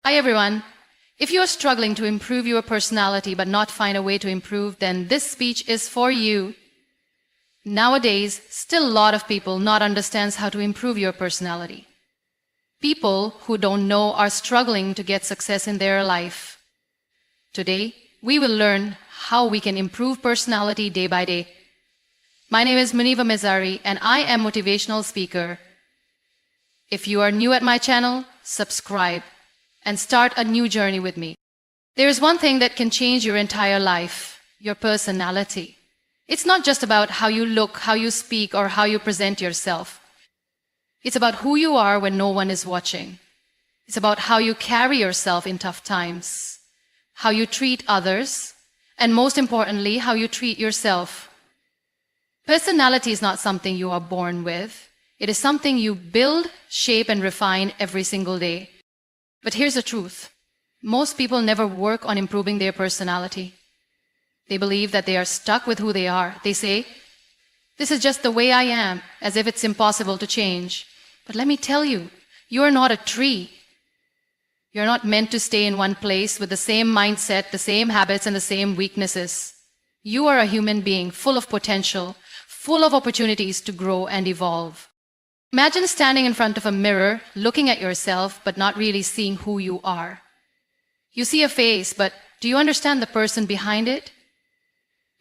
Hi everyone. If you are struggling to improve your personality but not find a way to improve, then this speech is for you. Nowadays, still a lot of people not understands how to improve your personality. People who don't know are struggling to get success in their life. Today, we will learn how we can improve personality day by day. My name is Muniva Mezari and I am motivational speaker. If you are new at my channel, subscribe and start a new journey with me. There is one thing that can change your entire life, your personality. It's not just about how you look, how you speak, or how you present yourself. It's about who you are when no one is watching. It's about how you carry yourself in tough times, how you treat others, and most importantly, how you treat yourself. Personality is not something you are born with. It is something you build, shape, and refine every single day. But here's the truth. Most people never work on improving their personality. They believe that they are stuck with who they are. They say, "This is just the way I am," as if it's impossible to change. But let me tell you, you are not a tree. You're not meant to stay in one place with the same mindset, the same habits, and the same weaknesses. You are a human being full of potential, full of opportunities to grow and evolve. Imagine standing in front of a mirror, looking at yourself, but not really seeing who you are. You see a face, but do you understand the person behind it?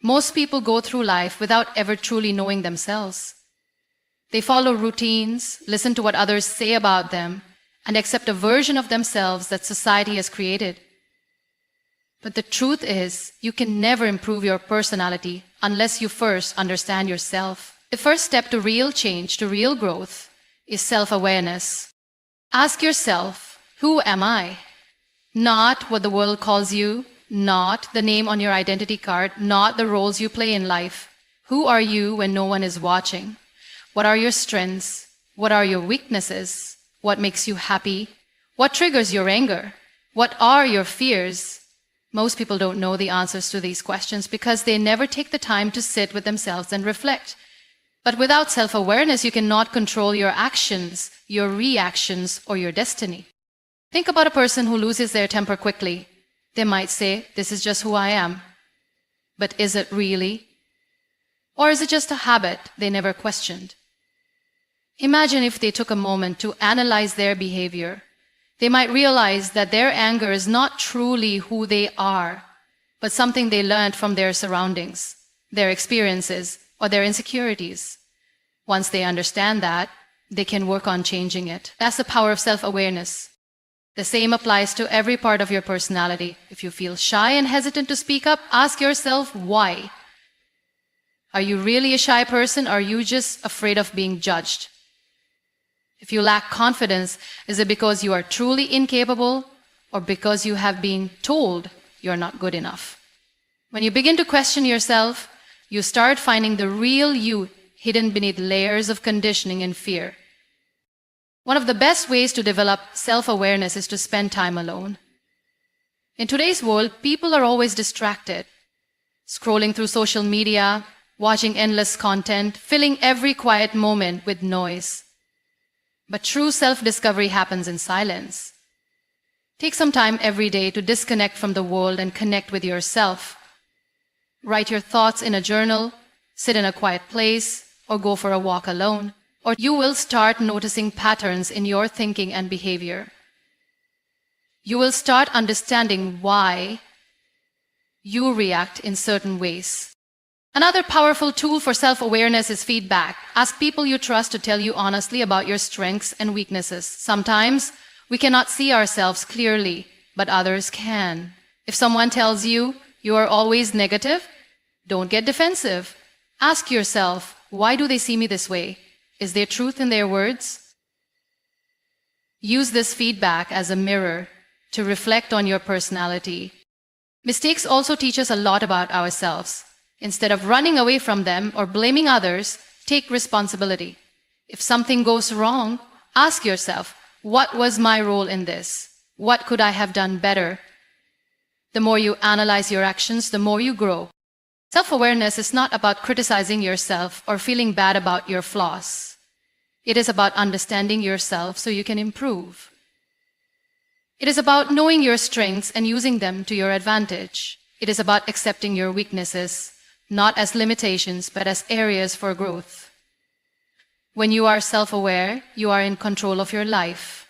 Most people go through life without ever truly knowing themselves. They follow routines, listen to what others say about them, and accept a version of themselves that society has created. But the truth is, you can never improve your personality unless you first understand yourself. The first step to real change, to real growth, is self-awareness. Ask yourself, who am I? Not what the world calls you, not the name on your identity card, not the roles you play in life. Who are you when no one is watching? What are your strengths? What are your weaknesses? What makes you happy? What triggers your anger? What are your fears? Most people don't know the answers to these questions because they never take the time to sit with themselves and reflect. But without self-awareness, you cannot control your actions, your reactions, or your destiny. Think about a person who loses their temper quickly. They might say, "This is just who I am." But is it really? Or is it just a habit they never questioned? Imagine if they took a moment to analyze their behavior. They might realize that their anger is not truly who they are, but something they learned from their surroundings, their experiences, or their insecurities. Once they understand that, they can work on changing it. That's the power of self-awareness. The same applies to every part of your personality. If you feel shy and hesitant to speak up, ask yourself why. Are you really a shy person, or are you just afraid of being judged? If you lack confidence, is it because you are truly incapable, or because you have been told you're not good enough? When you begin to question yourself, you start finding the real you hidden beneath layers of conditioning and fear. One of the best ways to develop self-awareness is to spend time alone. In today's world, people are always distracted, scrolling through social media, watching endless content, filling every quiet moment with noise. But true self-discovery happens in silence. Take some time every day to disconnect from the world and connect with yourself. Write your thoughts in a journal, sit in a quiet place, or go for a walk alone, or you will start noticing patterns in your thinking and behavior. You will start understanding why you react in certain ways. Another powerful tool for self-awareness is feedback. Ask people you trust to tell you honestly about your strengths and weaknesses. Sometimes we cannot see ourselves clearly, but others can. If someone tells you you are always negative, don't get defensive. Ask yourself, why do they see me this way? Is there truth in their words? Use this feedback as a mirror to reflect on your personality. Mistakes also teach us a lot about ourselves. Instead of running away from them or blaming others, take responsibility. If something goes wrong, ask yourself, what was my role in this? What could I have done better? The more you analyze your actions, the more you grow. Self-awareness is not about criticizing yourself or feeling bad about your flaws. It is about understanding yourself so you can improve. It is about knowing your strengths and using them to your advantage. It is about accepting your weaknesses, not as limitations, but as areas for growth. When you are self-aware, you are in control of your life.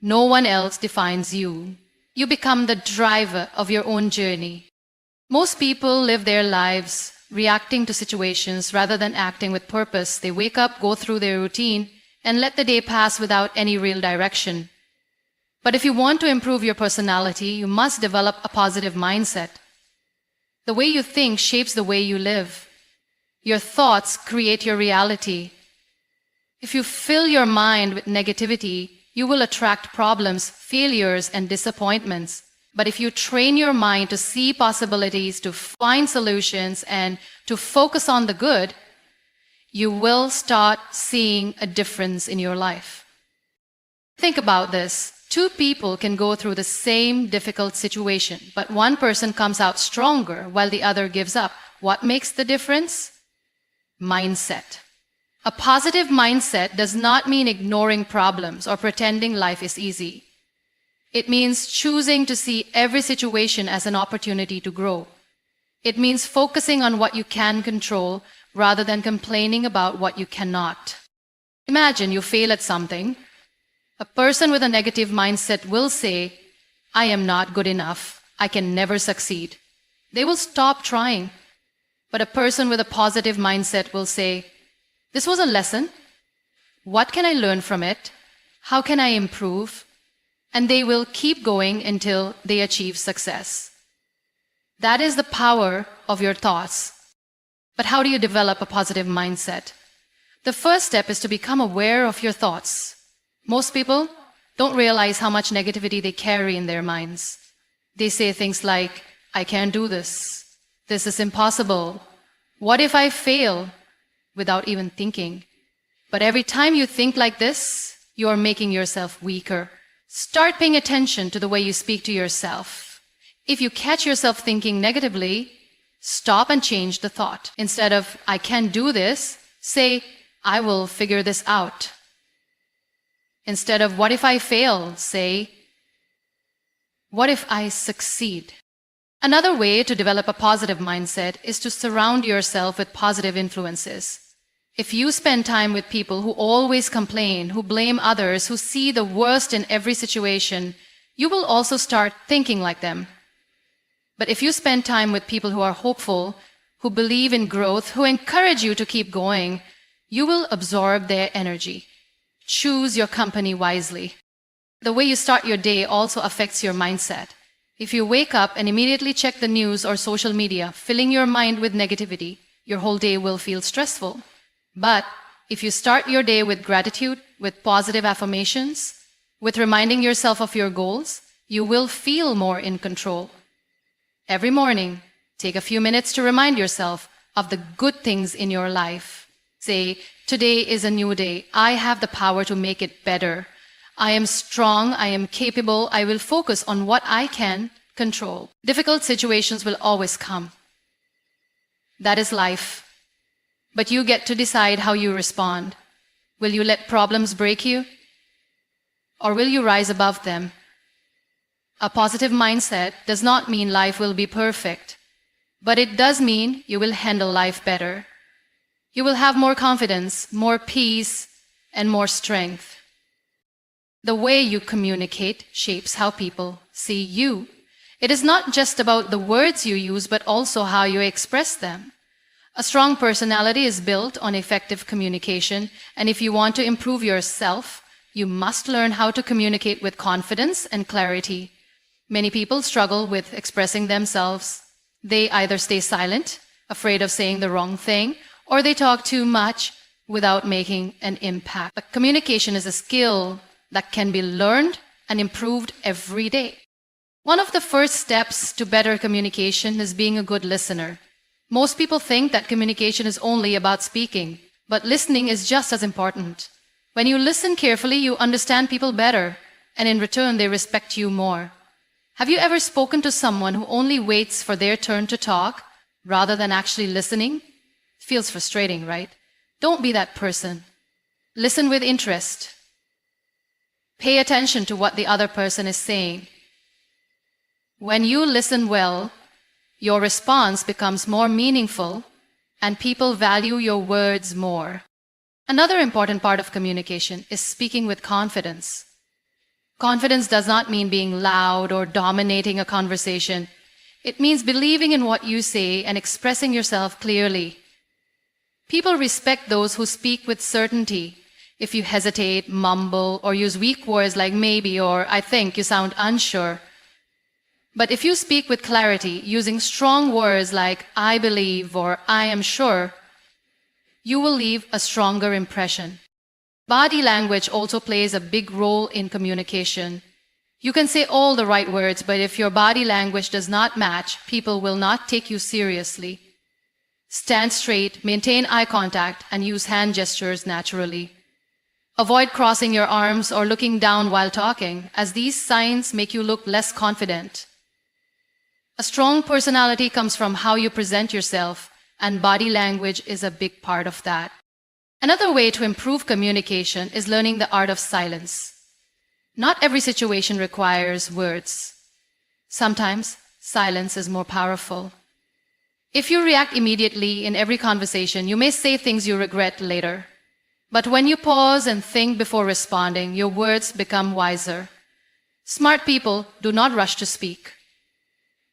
No one else defines you. You become the driver of your own journey. Most people live their lives reacting to situations rather than acting with purpose. They wake up, go through their routine, and let the day pass without any real direction. But if you want to improve your personality, you must develop a positive mindset. The way you think shapes the way you live. Your thoughts create your reality. If you fill your mind with negativity, you will attract problems, failures, and disappointments. But if you train your mind to see possibilities, to find solutions, and to focus on the good, you will start seeing a difference in your life. Think about this. Two people can go through the same difficult situation, but one person comes out stronger while the other gives up. What makes the difference? Mindset. A positive mindset does not mean ignoring problems or pretending life is easy. It means choosing to see every situation as an opportunity to grow. It means focusing on what you can control rather than complaining about what you cannot. Imagine you fail at something. A person with a negative mindset will say, "I am not good enough. I can never succeed." They will stop trying. But a person with a positive mindset will say, "This was a lesson. What can I learn from it? How can I improve?" And they will keep going until they achieve success. That is the power of your thoughts. But how do you develop a positive mindset? The first step is to become aware of your thoughts. Most people don't realize how much negativity they carry in their minds. They say things like, "I can't do this. This is impossible. What if I fail?" without even thinking. But every time you think like this, you are making yourself weaker. Start paying attention to the way you speak to yourself. If you catch yourself thinking negatively, stop and change the thought. Instead of, "I can't do this," say, "I will figure this out." Instead of, "What if I fail?" say, "What if I succeed?" Another way to develop a positive mindset is to surround yourself with positive influences. If you spend time with people who always complain, who blame others, who see the worst in every situation, you will also start thinking like them. But if you spend time with people who are hopeful, who believe in growth, who encourage you to keep going, you will absorb their energy. Choose your company wisely. The way you start your day also affects your mindset. If you wake up and immediately check the news or social media, filling your mind with negativity, your whole day will feel stressful. But if you start your day with gratitude, with positive affirmations, with reminding yourself of your goals, you will feel more in control. Every morning, take a few minutes to remind yourself of the good things in your life. Say, "Today is a new day. I have the power to make it better. I am strong. I am capable. I will focus on what I can control." Difficult situations will always come. That is life. But you get to decide how you respond. Will you let problems break you? Or will you rise above them? A positive mindset does not mean life will be perfect, but it does mean you will handle life better. You will have more confidence, more peace, and more strength. The way you communicate shapes how people see you. It is not just about the words you use, but also how you express them. A strong personality is built on effective communication, and if you want to improve yourself, you must learn how to communicate with confidence and clarity. Many people struggle with expressing themselves. They either stay silent, afraid of saying the wrong thing, or they talk too much without making an impact. But communication is a skill that can be learned and improved every day. One of the first steps to better communication is being a good listener. Most people think that communication is only about speaking, but listening is just as important. When you listen carefully, you understand people better, and in return, they respect you more. Have you ever spoken to someone who only waits for their turn to talk rather than actually listening? Feels frustrating, right? Don't be that person. Listen with interest. Pay attention to what the other person is saying. When you listen well, your response becomes more meaningful and people value your words more. Another important part of communication is speaking with confidence. Confidence does not mean being loud or dominating a conversation. It means believing in what you say and expressing yourself clearly. People respect those who speak with certainty. If you hesitate, mumble, or use weak words like maybe or I think, you sound unsure. But if you speak with clarity, using strong words like I believe or I am sure, you will leave a stronger impression. Body language also plays a big role in communication. You can say all the right words, but if your body language does not match, people will not take you seriously. Stand straight, maintain eye contact, and use hand gestures naturally. Avoid crossing your arms or looking down while talking, as these signs make you look less confident. A strong personality comes from how you present yourself, and body language is a big part of that. Another way to improve communication is learning the art of silence. Not every situation requires words. Sometimes silence is more powerful. If you react immediately in every conversation, you may say things you regret later. But when you pause and think before responding, your words become wiser. Smart people do not rush to speak.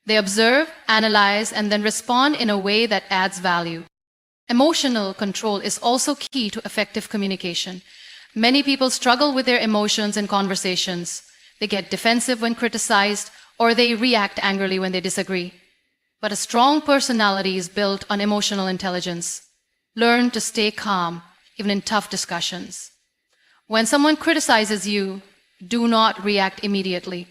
They observe, analyze, and then respond in a way that adds value. Emotional control is also key to effective communication. Many people struggle with their emotions in conversations. They get defensive when criticized, or they react angrily when they disagree. But a strong personality is built on emotional intelligence. Learn to stay calm, even in tough discussions. When someone criticizes you, do not react immediately.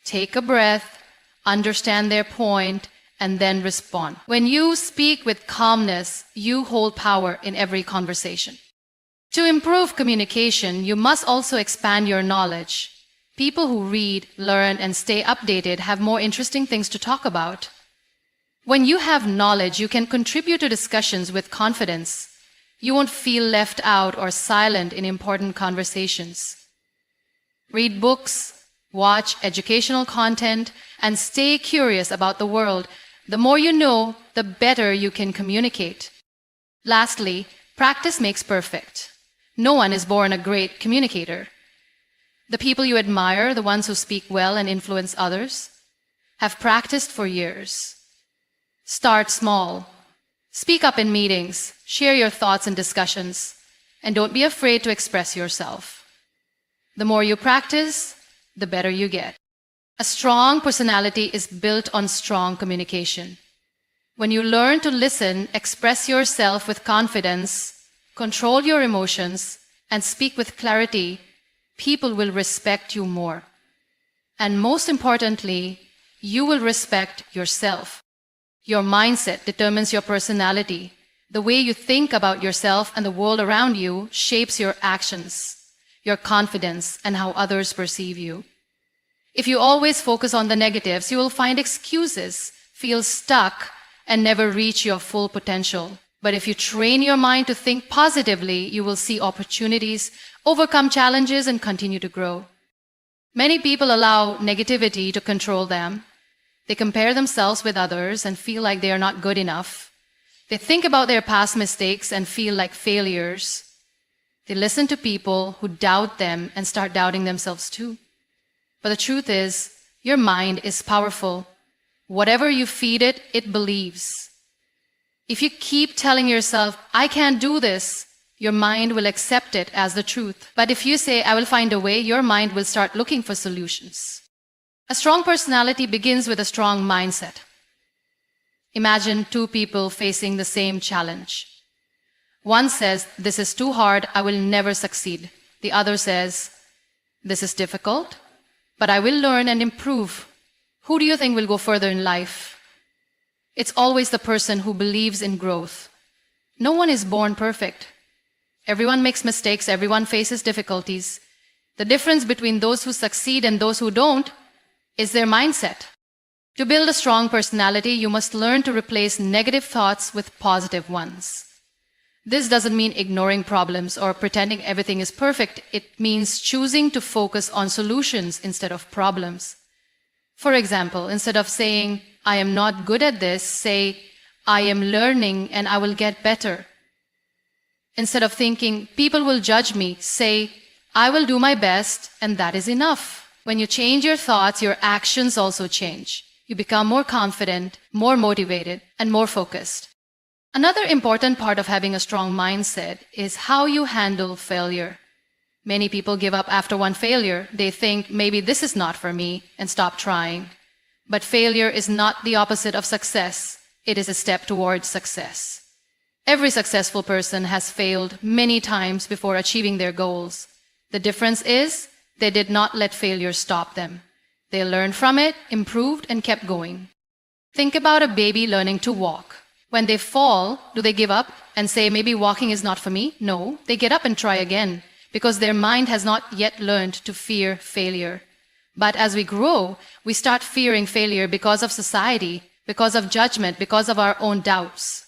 Take a breath, understand their point, and then respond. When you speak with calmness, you hold power in every conversation. To improve communication, you must also expand your knowledge. People who read, learn, and stay updated have more interesting things to talk about. When you have knowledge, you can contribute to discussions with confidence. You won't feel left out or silent in important conversations. Read books, watch educational content, and stay curious about the world. The more you know, the better you can communicate. Lastly, practice makes perfect. No one is born a great communicator. The people you admire, the ones who speak well and influence others, have practiced for years. Start small. Speak up in meetings, share your thoughts in discussions, and don't be afraid to express yourself. The more you practice, the better you get. A strong personality is built on strong communication. When you learn to listen, express yourself with confidence, control your emotions, and speak with clarity, people will respect you more. And most importantly, you will respect yourself. Your mindset determines your personality. The way you think about yourself and the world around you shapes your actions, your confidence, and how others perceive you. If you always focus on the negatives, you will find excuses, feel stuck, and never reach your full potential. But if you train your mind to think positively, you will see opportunities, overcome challenges, and continue to grow. Many people allow negativity to control them. They compare themselves with others and feel like they are not good enough. They think about their past mistakes and feel like failures. They listen to people who doubt them and start doubting themselves too. But the truth is, your mind is powerful. Whatever you feed it, it believes. If you keep telling yourself, I can't do this, your mind will accept it as the truth. But if you say, I will find a way, your mind will start looking for solutions. A strong personality begins with a strong mindset. Imagine two people facing the same challenge. One says, this is too hard, I will never succeed. The other says, this is difficult, but I will learn and improve. Who do you think will go further in life? It's always the person who believes in growth. No one is born perfect. Everyone makes mistakes, everyone faces difficulties. The difference between those who succeed and those who don't is their mindset. To build a strong personality, you must learn to replace negative thoughts with positive ones. This doesn't mean ignoring problems or pretending everything is perfect. It means choosing to focus on solutions instead of problems. For example, instead of saying, I am not good at this, say, I am learning and I will get better. Instead of thinking, people will judge me, say, I will do my best and that is enough. When you change your thoughts, your actions also change. You become more confident, more motivated, and more focused. Another important part of having a strong mindset is how you handle failure. Many people give up after one failure. They think, maybe this is not for me, and stop trying. But failure is not the opposite of success. It is a step towards success. Every successful person has failed many times before achieving their goals. The difference is they did not let failure stop them. They learned from it, improved, and kept going. Think about a baby learning to walk. When they fall, do they give up and say, maybe walking is not for me? No, they get up and try again because their mind has not yet learned to fear failure. But as we grow, we start fearing failure because of society, because of judgment, because of our own doubts.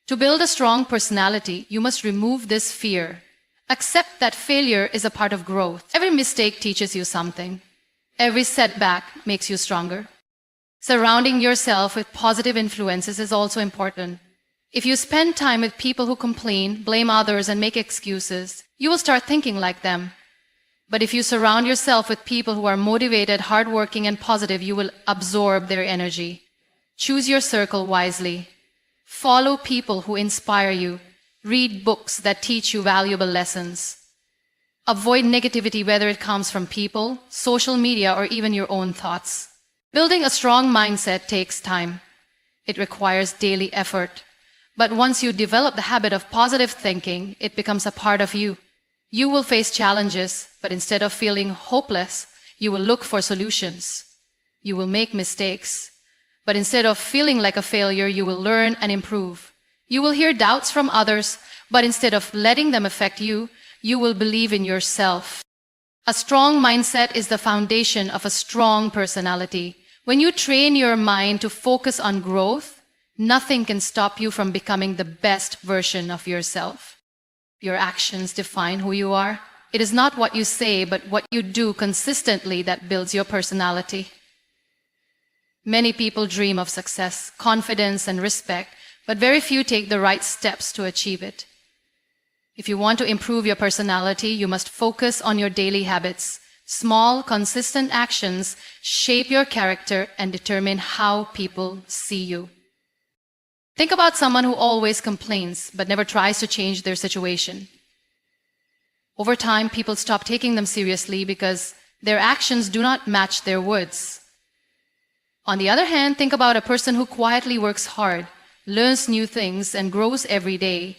To build a strong personality, you must remove this fear. Accept that failure is a part of growth. Every mistake teaches you something. Every setback makes you stronger. Surrounding yourself with positive influences is also important. If you spend time with people who complain, blame others, and make excuses, you will start thinking like them. But if you surround yourself with people who are motivated, hardworking, and positive, you will absorb their energy. Choose your circle wisely. Follow people who inspire you. Read books that teach you valuable lessons. Avoid negativity, whether it comes from people, social media, or even your own thoughts. Building a strong mindset takes time. It requires daily effort. But once you develop the habit of positive thinking, it becomes a part of you. You will face challenges, but instead of feeling hopeless, you will look for solutions. You will make mistakes, but instead of feeling like a failure, you will learn and improve. You will hear doubts from others, but instead of letting them affect you, you will believe in yourself. A strong mindset is the foundation of a strong personality. When you train your mind to focus on growth, nothing can stop you from becoming the best version of yourself. Your actions define who you are. It is not what you say, but what you do consistently that builds your personality. Many people dream of success, confidence, and respect, but very few take the right steps to achieve it. If you want to improve your personality, you must focus on your daily habits. Small, consistent actions shape your character and determine how people see you. Think about someone who always complains but never tries to change their situation. Over time, people stop taking them seriously because their actions do not match their words. On the other hand, think about a person who quietly works hard, learns new things, and grows every day.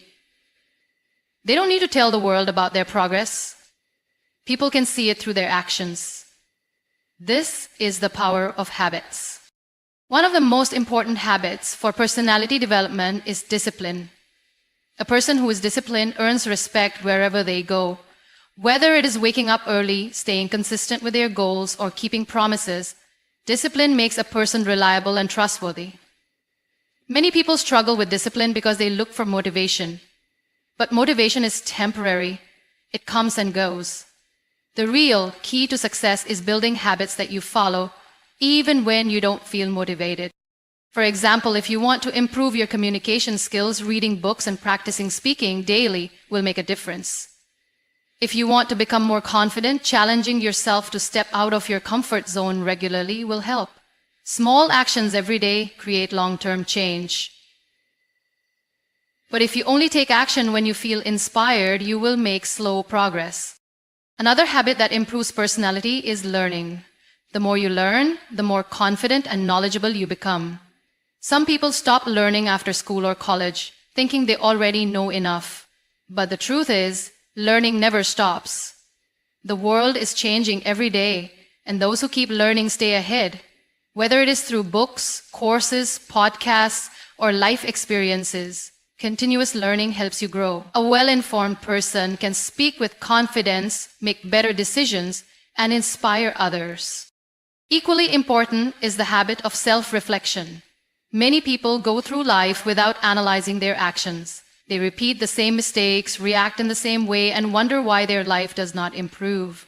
They don't need to tell the world about their progress. People can see it through their actions. This is the power of habits. One of the most important habits for personality development is discipline. A person who is disciplined earns respect wherever they go. Whether it is waking up early, staying consistent with their goals, or keeping promises, discipline makes a person reliable and trustworthy. Many people struggle with discipline because they look for motivation. But motivation is temporary. It comes and goes. The real key to success is building habits that you follow even when you don't feel motivated. For example, if you want to improve your communication skills, reading books and practicing speaking daily will make a difference. If you want to become more confident, challenging yourself to step out of your comfort zone regularly will help. Small actions every day create long-term change. But if you only take action when you feel inspired, you will make slow progress. Another habit that improves personality is learning. The more you learn, the more confident and knowledgeable you become. Some people stop learning after school or college, thinking they already know enough. But the truth is, learning never stops. The world is changing every day, and those who keep learning stay ahead. Whether it is through books, courses, podcasts, or life experiences, continuous learning helps you grow. A well-informed person can speak with confidence, make better decisions, and inspire others. Equally important is the habit of self-reflection. Many people go through life without analyzing their actions. They repeat the same mistakes, react in the same way, and wonder why their life does not improve.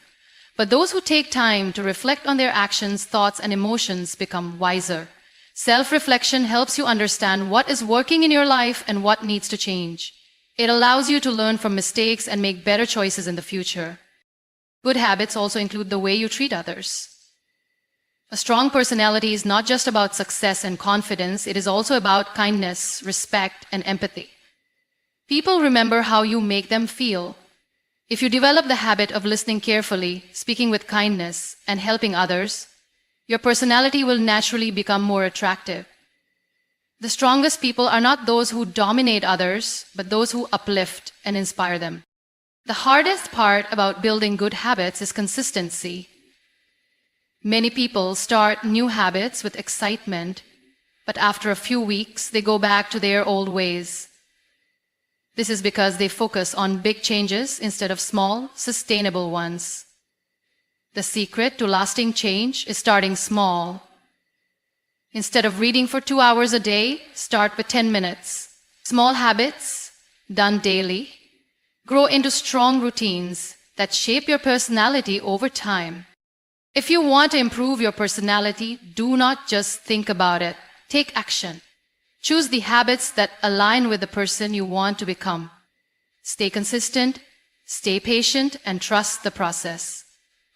But those who take time to reflect on their actions, thoughts, and emotions become wiser. Self-reflection helps you understand what is working in your life and what needs to change. It allows you to learn from mistakes and make better choices in the future. Good habits also include the way you treat others. A strong personality is not just about success and confidence, it is also about kindness, respect, and empathy. People remember how you make them feel. If you develop the habit of listening carefully, speaking with kindness, and helping others, your personality will naturally become more attractive. The strongest people are not those who dominate others, but those who uplift and inspire them. The hardest part about building good habits is consistency. Many people start new habits with excitement, but after a few weeks, they go back to their old ways. This is because they focus on big changes instead of small, sustainable ones. The secret to lasting change is starting small. Instead of reading for 2 hours a day, start with 10 minutes. Small habits, done daily, grow into strong routines that shape your personality over time. If you want to improve your personality, do not just think about it. Take action. Choose the habits that align with the person you want to become. Stay consistent, stay patient, and trust the process.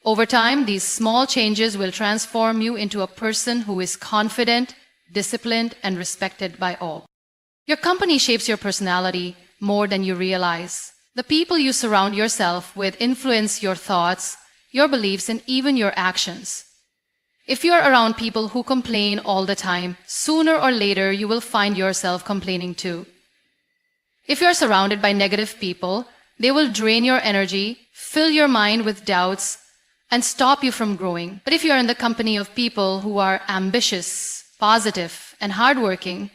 Over time, these small changes will transform you into a person who is confident, disciplined, and respected by all. Your company shapes your personality more than you realize. The people you surround yourself with influence your thoughts, your beliefs, and even your actions. If you are around people who complain all the time, sooner or later you will find yourself complaining too. If you are surrounded by negative people, they will drain your energy, fill your mind with doubts, and stop you from growing. But if you are in the company of people who are ambitious, positive, and hardworking,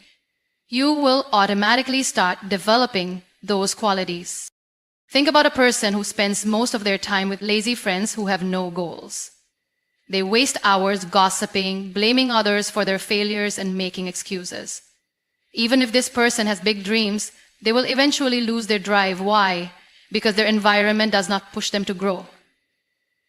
you will automatically start developing those qualities. Think about a person who spends most of their time with lazy friends who have no goals. They waste hours gossiping, blaming others for their failures, and making excuses. Even if this person has big dreams, they will eventually lose their drive. Why? Because their environment does not push them to grow.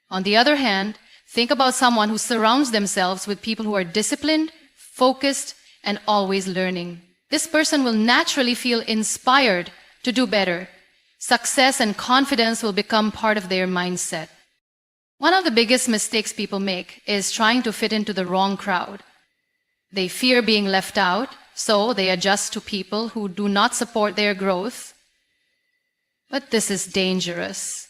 On the other hand, think about someone who surrounds themselves with people who are disciplined, focused, and always learning. This person will naturally feel inspired to do better. Success and confidence will become part of their mindset. One of the biggest mistakes people make is trying to fit into the wrong crowd. They fear being left out, so they adjust to people who do not support their growth. But this is dangerous.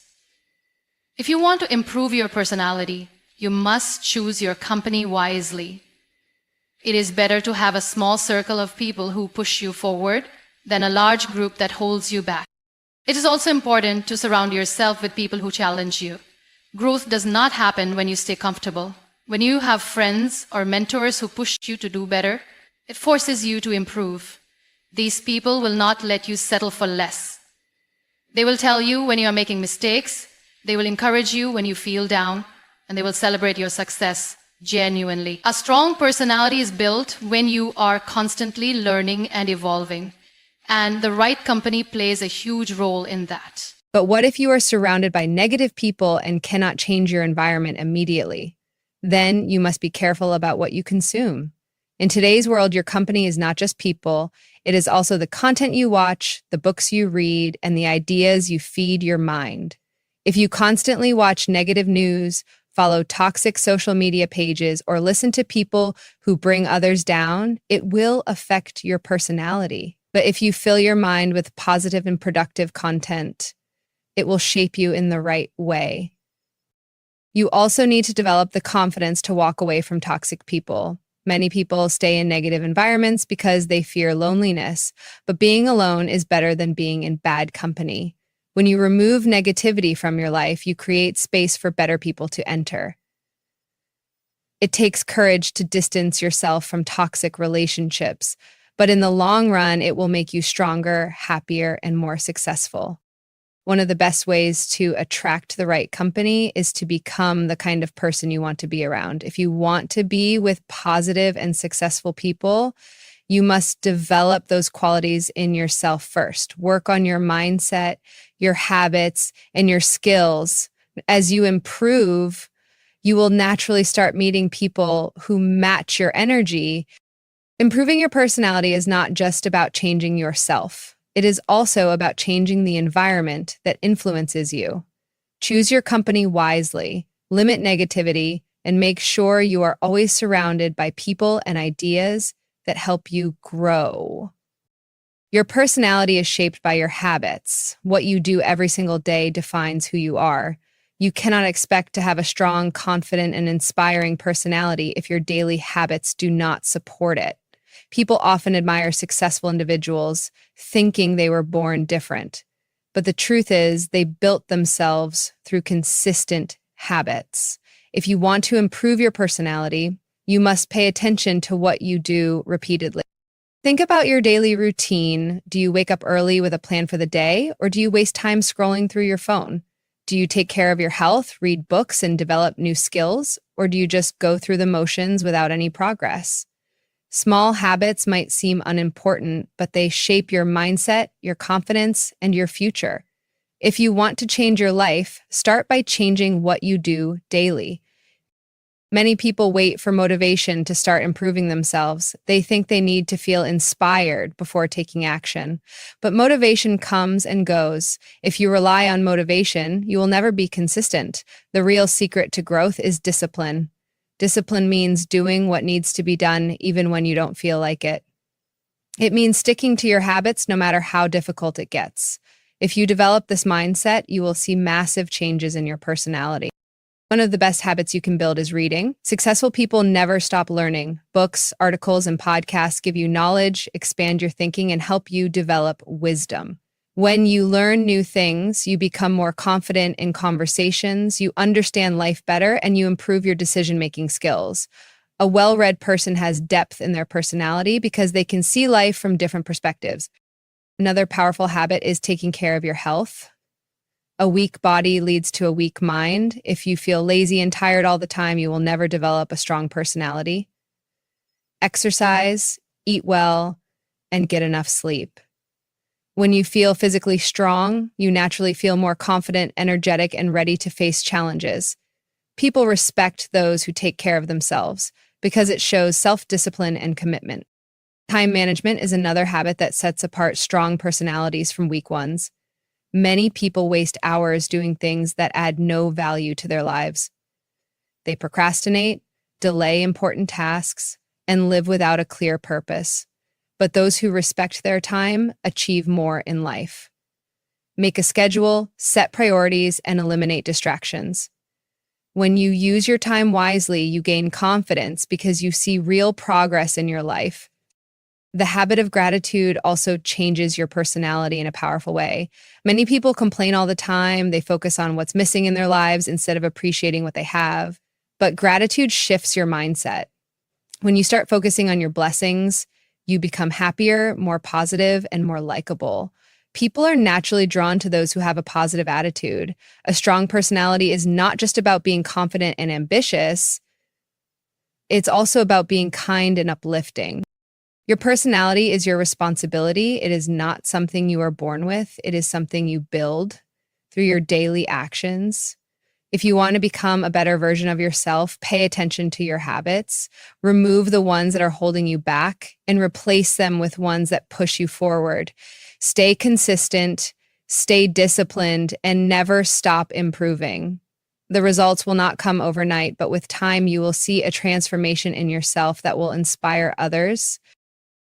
If you want to improve your personality, you must choose your company wisely. It is better to have a small circle of people who push you forward than a large group that holds you back. It is also important to surround yourself with people who challenge you. Growth does not happen when you stay comfortable. When you have friends or mentors who push you to do better, it forces you to improve. These people will not let you settle for less. They will tell you when you are making mistakes, they will encourage you when you feel down, and they will celebrate your success genuinely. A strong personality is built when you are constantly learning and evolving, and the right company plays a huge role in that. But what if you are surrounded by negative people and cannot change your environment immediately? Then you must be careful about what you consume. In today's world, your company is not just people, it is also the content you watch, the books you read, and the ideas you feed your mind. If you constantly watch negative news, follow toxic social media pages, or listen to people who bring others down, it will affect your personality. But if you fill your mind with positive and productive content, it will shape you in the right way. You also need to develop the confidence to walk away from toxic people. Many people stay in negative environments because they fear loneliness, but being alone is better than being in bad company. When you remove negativity from your life, you create space for better people to enter. It takes courage to distance yourself from toxic relationships, but in the long run, it will make you stronger, happier, and more successful. One of the best ways to attract the right company is to become the kind of person you want to be around. If you want to be with positive and successful people, You must develop those qualities in yourself first. Work on your mindset, your habits, and your skills. As you improve, you will naturally start meeting people who match your energy. Improving your personality is not just about changing yourself. It is also about changing the environment that influences you. Choose your company wisely, limit negativity, and make sure you are always surrounded by people and ideas that help you grow. Your personality is shaped by your habits. What you do every single day defines who you are. You cannot expect to have a strong, confident, and inspiring personality if your daily habits do not support it. People often admire successful individuals, thinking they were born different. But the truth is, they built themselves through consistent habits. If you want to improve your personality, you must pay attention to what you do repeatedly. Think about your daily routine. Do you wake up early with a plan for the day, or do you waste time scrolling through your phone? Do you take care of your health, read books, and develop new skills, or do you just go through the motions without any progress? Small habits might seem unimportant, but they shape your mindset, your confidence, and your future. If you want to change your life, start by changing what you do daily. Many people wait for motivation to start improving themselves. They think they need to feel inspired before taking action. But motivation comes and goes. If you rely on motivation, you will never be consistent. The real secret to growth is discipline. Discipline means doing what needs to be done even when you don't feel like it. It means sticking to your habits no matter how difficult it gets. If you develop this mindset, you will see massive changes in your personality. One of the best habits you can build is reading. Successful people never stop learning. Books, articles, and podcasts give you knowledge, expand your thinking, and help you develop wisdom. When you learn new things, you become more confident in conversations, you understand life better, and you improve your decision-making skills. A well-read person has depth in their personality because they can see life from different perspectives. Another powerful habit is taking care of your health. A weak body leads to a weak mind. If you feel lazy and tired all the time, you will never develop a strong personality. Exercise, eat well, and get enough sleep. When you feel physically strong, you naturally feel more confident, energetic, and ready to face challenges. People respect those who take care of themselves because it shows self-discipline and commitment. Time management is another habit that sets apart strong personalities from weak ones. Many people waste hours doing things that add no value to their lives. They procrastinate, delay important tasks, and live without a clear purpose. But those who respect their time achieve more in life. Make a schedule, set priorities, and eliminate distractions. When you use your time wisely, you gain confidence because you see real progress in your life. The habit of gratitude also changes your personality in a powerful way. Many people complain all the time. They focus on what's missing in their lives instead of appreciating what they have. But gratitude shifts your mindset. When you start focusing on your blessings, you become happier, more positive, and more likable. People are naturally drawn to those who have a positive attitude. A strong personality is not just about being confident and ambitious. It's also about being kind and uplifting. Your personality is your responsibility. It is not something you are born with. It is something you build through your daily actions. If you want to become a better version of yourself, pay attention to your habits, remove the ones that are holding you back, and replace them with ones that push you forward. Stay consistent, stay disciplined, and never stop improving. The results will not come overnight, but with time, you will see a transformation in yourself that will inspire others.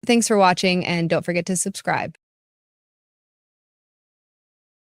Thanks for watching, and don't forget to subscribe.